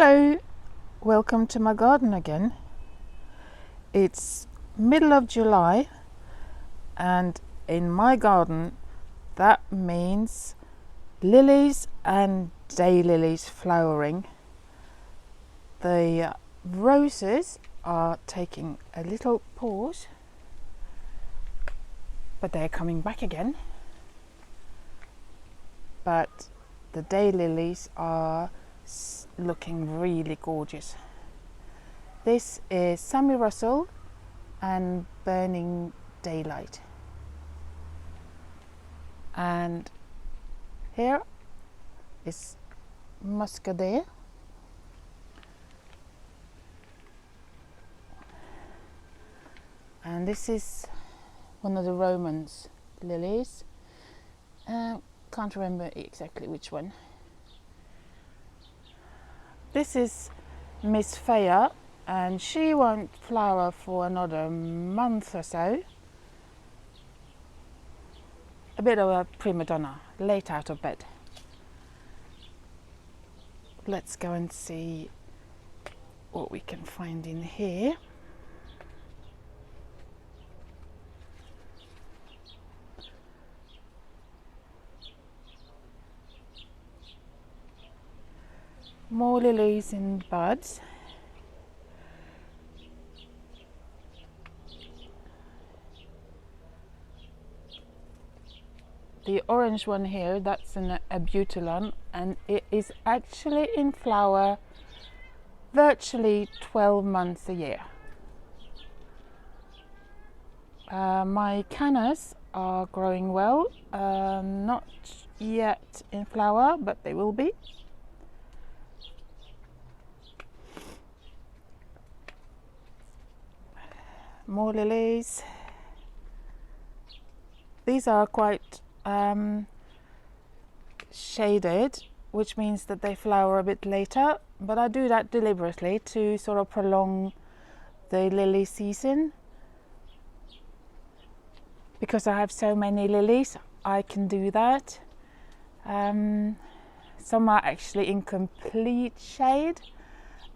Hello, welcome to my garden again. It's middle of July and in my garden that means lilies and daylilies flowering. The roses are taking a little pause, but they're coming back again. But the daylilies are looking really gorgeous. This is Sammy Russell and Burning Daylight. And here is Muscadet. And this is one of the Romance lilies. Can't remember exactly which one. This is Miss Faya, and she won't flower for another month or so. A bit of a prima donna, late out of bed. Let's go and see what we can find in here. More lilies in buds. The orange one here, that's a butylon, and it is actually in flower virtually 12 months a year. My cannas are growing well, not yet in flower, but they will be. More lilies. These are quite shaded, which means that they flower a bit later, but I do that deliberately to sort of prolong the lily season. Because I have so many lilies, I can do that. Some are actually in complete shade,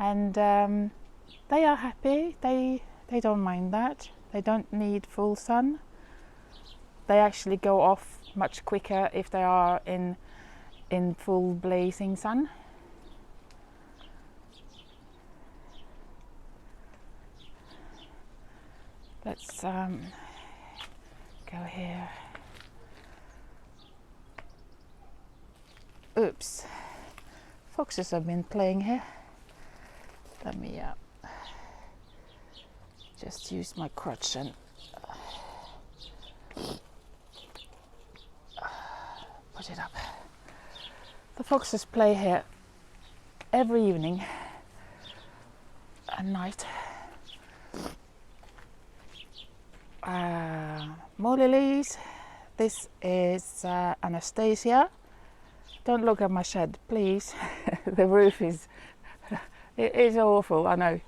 and they are happy. They don't mind that. They don't need full sun. They actually go off much quicker if they are in full blazing sun. Let's go here. Oops, foxes have been playing here. Let me just use my crutch and put it up. The foxes play here every evening and night. More lilies. This is Anastasia. Don't look at my shed, please. The roof is it is awful, I know.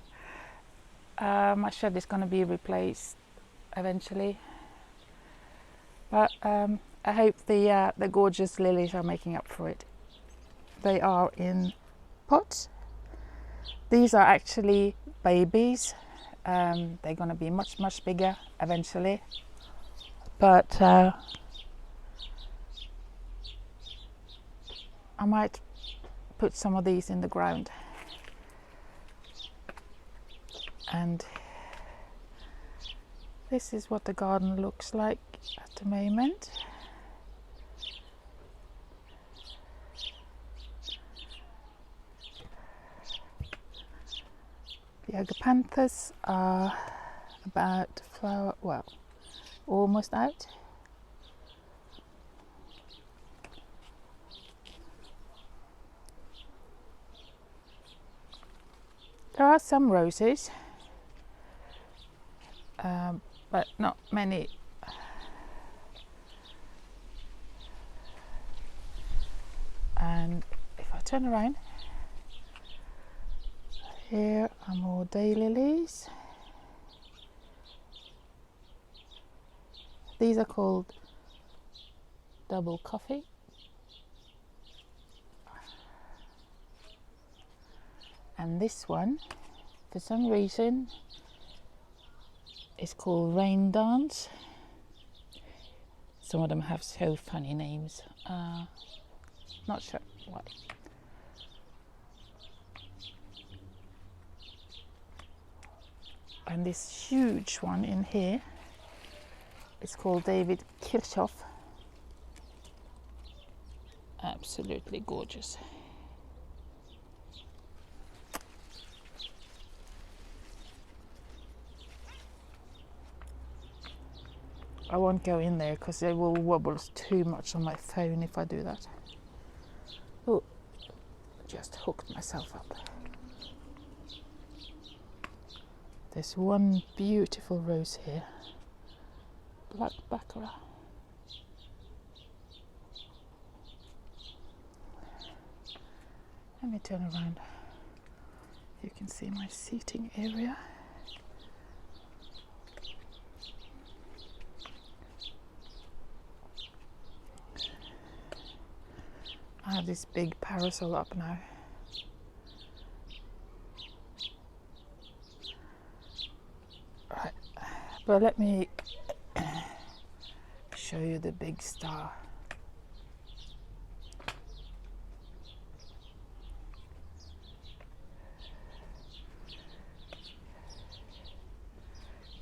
My shed is going to be replaced eventually, but I hope the gorgeous lilies are making up for it. They are in pots. These are actually babies. They're going to be much bigger eventually, but I might put some of these in the ground. And this is what the garden looks like at the moment. The agapanthus are about flower, well, almost out. There are some roses, but not many. And if I turn around, here are more daylilies. These are called double coffee. And this one, for some reason, is called Rain Dance. Some of them have so funny names. Not sure why. And this huge one in here is called David Kirchhoff. Absolutely gorgeous. I won't go in there because it will wobble too much on my phone if I do that. Oh, just hooked myself up. There's one beautiful rose here, Black Baccarat. Let me turn around. You can see my seating area. I have this big parasol up now. Right, but let me show you the big star.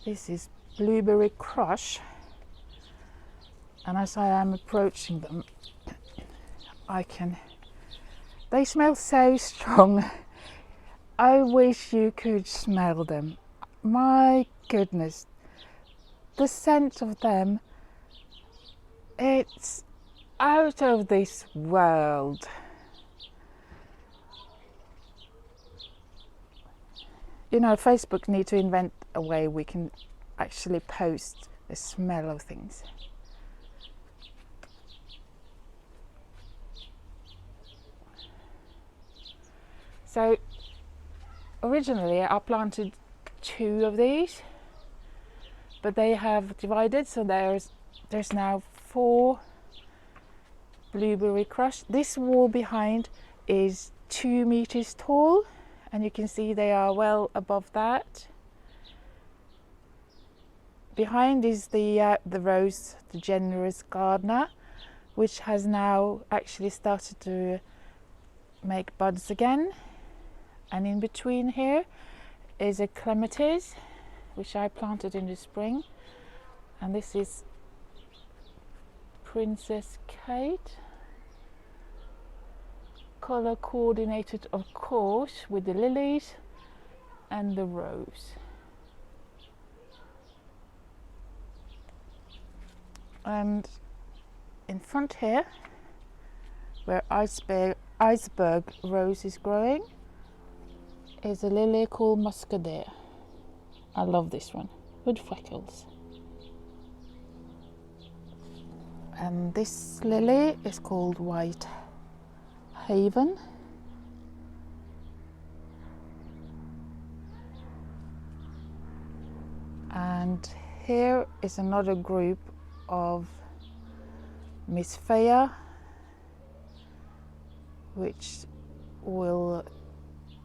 This is Blueberry Crush, and as I am approaching them, they smell so strong. I wish you could smell them. My goodness, the scent of them, it's out of this world. You know, Facebook need to invent a way we can actually post the smell of things. So originally I planted 2 of these, but they have divided, so there's now 4 Blueberry Crush. This wall behind is 2 meters tall, and you can see they are well above that. Behind is the rose, the Generous Gardener, which has now actually started to make buds again. And in between here is a clematis, which I planted in the spring. And this is Princess Kate. Color coordinated, of course, with the lilies and the rose. And in front here, where iceberg rose is growing, is a lily called Muscadere. I love this one, with freckles. And this lily is called White Haven. And here is another group of Miss Faya, which will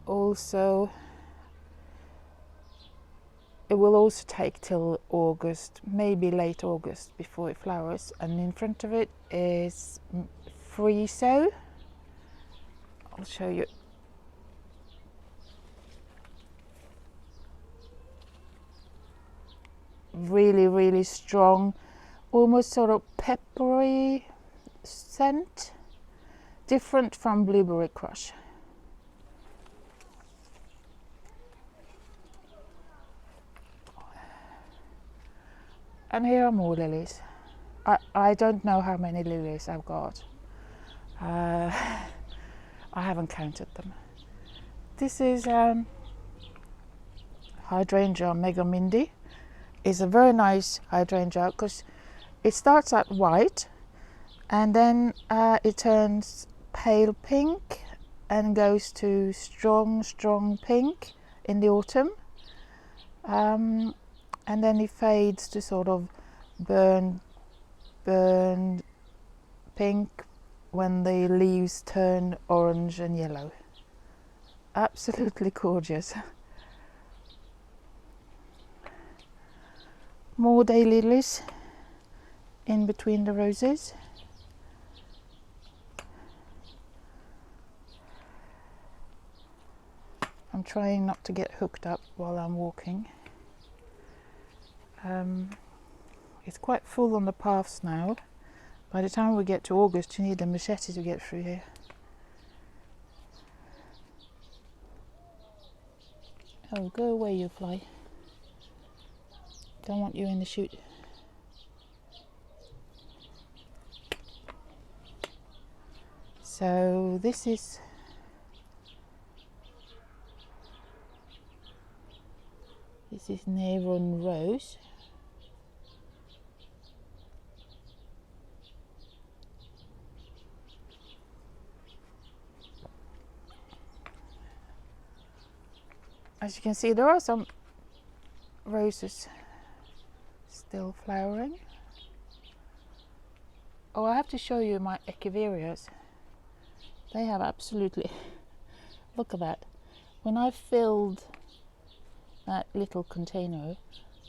also take till August, maybe late August, before it flowers. And in front of it is Friso. I'll show you. Really, really strong, almost sort of peppery scent, different from Blueberry Crush. And here are more lilies. I don't know how many lilies I've got. I haven't counted them. This is hydrangea Mega Mindy. It's a very nice hydrangea because it starts out white and then it turns pale pink and goes to strong pink in the autumn. And then it fades to sort of burn pink when the leaves turn orange and yellow. absolutely gorgeous. More daylilies in between the roses. I'm trying not to get hooked up while I'm walking. It's quite full on the paths now. By the time we get to August, you need a machete to get through here. Oh, go away, you fly. Don't want you in the chute. So this is Navon Rose. As you can see, there are some roses still flowering. Oh, I have to show you my echeverias. They have absolutely, look at that. When I filled that little container,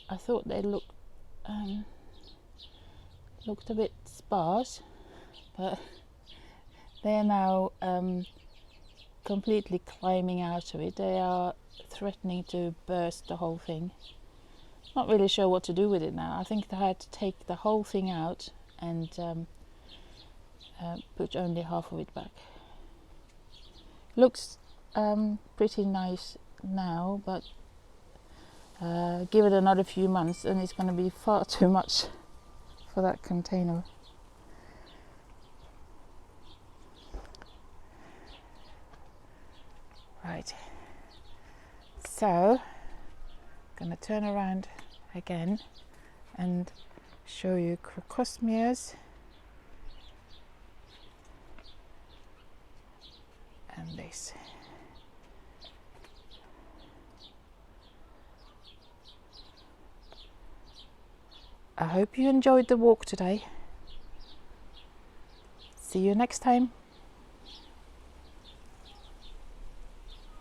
I thought they looked a bit sparse, but they're now completely climbing out of it. They are threatening to burst the whole thing. Not really sure what to do with it now. I think I had to take the whole thing out and put only half of it back. Looks pretty nice now, but give it another few months and it's going to be far too much for that container. Right, so I'm going to turn around again and show you crocosmias and this. I hope you enjoyed the walk today. See you next time.